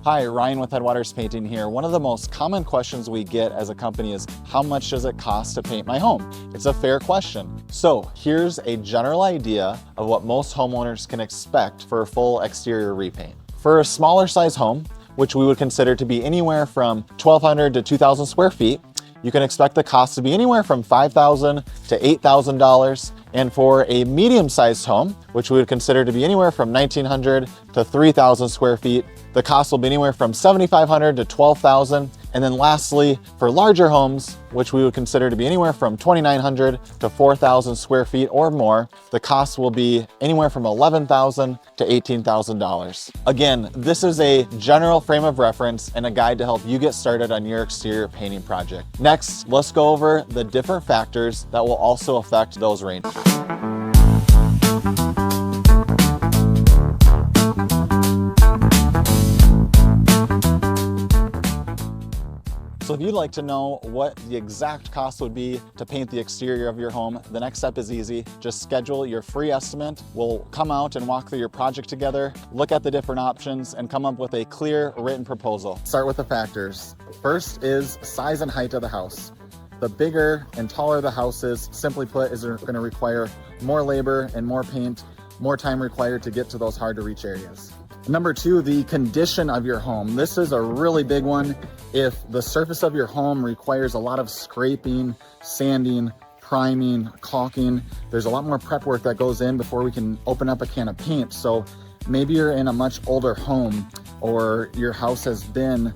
Hi, Ryan with Headwaters Painting here. One of the most common questions we get as a company is, how much does it cost to paint my home? It's a fair question. So here's a general idea of what most homeowners can expect for a full exterior repaint. For a smaller size home, which we would consider to be anywhere from 1,200 to 2,000 square feet, you can expect the cost to be anywhere from $5,000 to $8,000. And for a medium-sized home, which we would consider to be anywhere from 1,900 to 3,000 square feet, the cost will be anywhere from $7,500 to $12,000. And then lastly, for larger homes, which we would consider to be anywhere from 2,900 to 4,000 square feet or more, the cost will be anywhere from $11,000 to $18,000. Again, this is a general frame of reference and a guide to help you get started on your exterior painting project. Next, let's go over the different factors that will also affect those ranges. So if you'd like to know what the exact cost would be to paint the exterior of your home, the next step is easy. Just schedule your free estimate. We'll come out and walk through your project together, look at the different options, and come up with a clear written proposal. Start with the factors. First is size and height of the house. The bigger and taller the house is, simply put, is going to require more labor and more paint, more time required to get to those hard to reach areas. Number two, the condition of your home. This is a really big one. If the surface of your home requires a lot of scraping, sanding, priming, caulking, there's a lot more prep work that goes in before we can open up a can of paint. So maybe you're in a much older home, or your house has been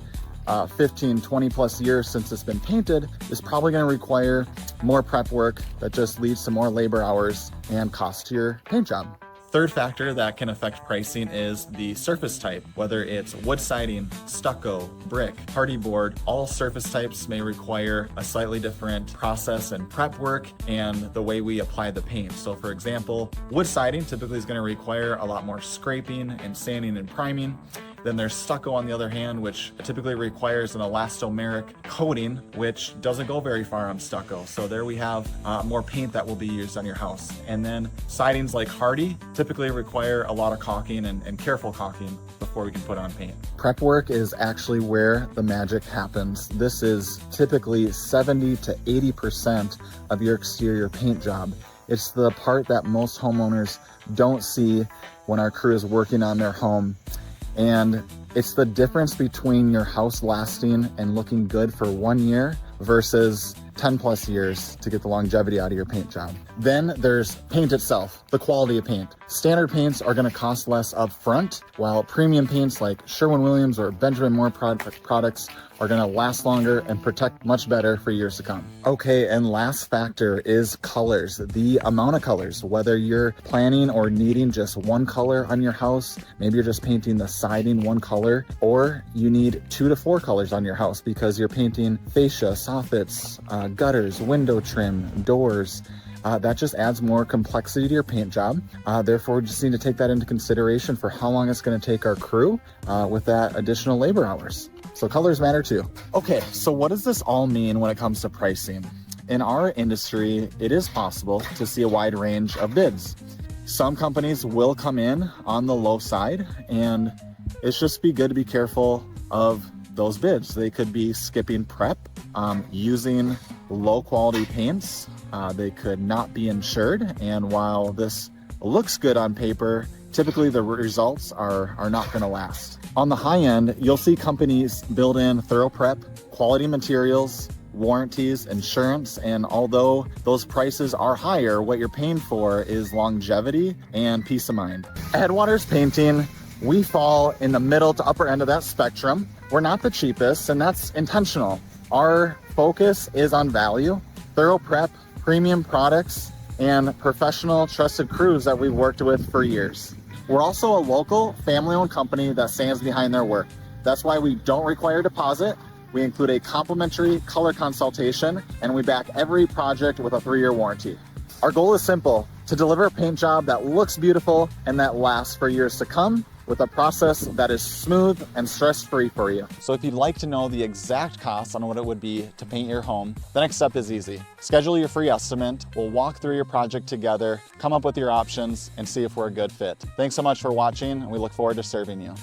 15, 20 plus years since it's been painted. It's probably going to require more prep work that just leads to more labor hours and cost to your paint job. Third factor that can affect pricing is the surface type, whether it's wood siding, stucco, brick, hardy board. All surface types may require a slightly different process and prep work and the way we apply the paint. So for example, wood siding typically is going to require a lot more scraping and sanding and priming. Then there's stucco on the other hand, which typically requires an elastomeric coating, which doesn't go very far on stucco. So there we have more paint that will be used on your house. And then sidings like hardy typically require a lot of caulking and careful caulking before we can put on paint. Prep work is actually where the magic happens. This is typically 70 to 80% of your exterior paint job. It's the part that most homeowners don't see when our crew is working on their home. And it's the difference between your house lasting and looking good for 1 year versus 10 plus years to get the longevity out of your paint job. Then there's paint itself, the quality of paint. Standard paints are gonna cost less up front, while premium paints like Sherwin-Williams or Benjamin Moore products are gonna last longer and protect much better for years to come. Okay, and last factor is colors, the amount of colors. Whether you're planning or needing just one color on your house, maybe you're just painting the siding one color, or you need 2 to 4 colors on your house because you're painting fascia, soffits, gutters, window trim, doors. That just adds more complexity to your paint job. Therefore, we just need to take that into consideration for how long it's going to take our crew with that additional labor hours. So colors matter too. Okay, so what does this all mean when it comes to pricing? In our industry, it is possible to see a wide range of bids. Some companies will come in on the low side, and it's just be good to be careful of those bids. They could be skipping prep, using low quality paints. They could not be insured, and while this looks good on paper, typically the results are not going to last. On the high end, you'll see companies build in thorough prep, quality materials, warranties, insurance, and although those prices are higher, what you're paying for is longevity and peace of mind. At Headwaters Painting, we fall in the middle to upper end of that spectrum. We're not the cheapest, and that's intentional. Our focus is on value, thorough prep, premium products, and professional, trusted crews that we've worked with for years. We're also a local, family-owned company that stands behind their work. That's why we don't require a deposit. We include a complimentary color consultation, and we back every project with a 3-year warranty. Our goal is simple: to deliver a paint job that looks beautiful and that lasts for years to come, with a process that is smooth and stress-free for you. So if you'd like to know the exact cost on what it would be to paint your home, the next step is easy. Schedule your free estimate. We'll walk through your project together, come up with your options, and see if we're a good fit. Thanks so much for watching, and we look forward to serving you.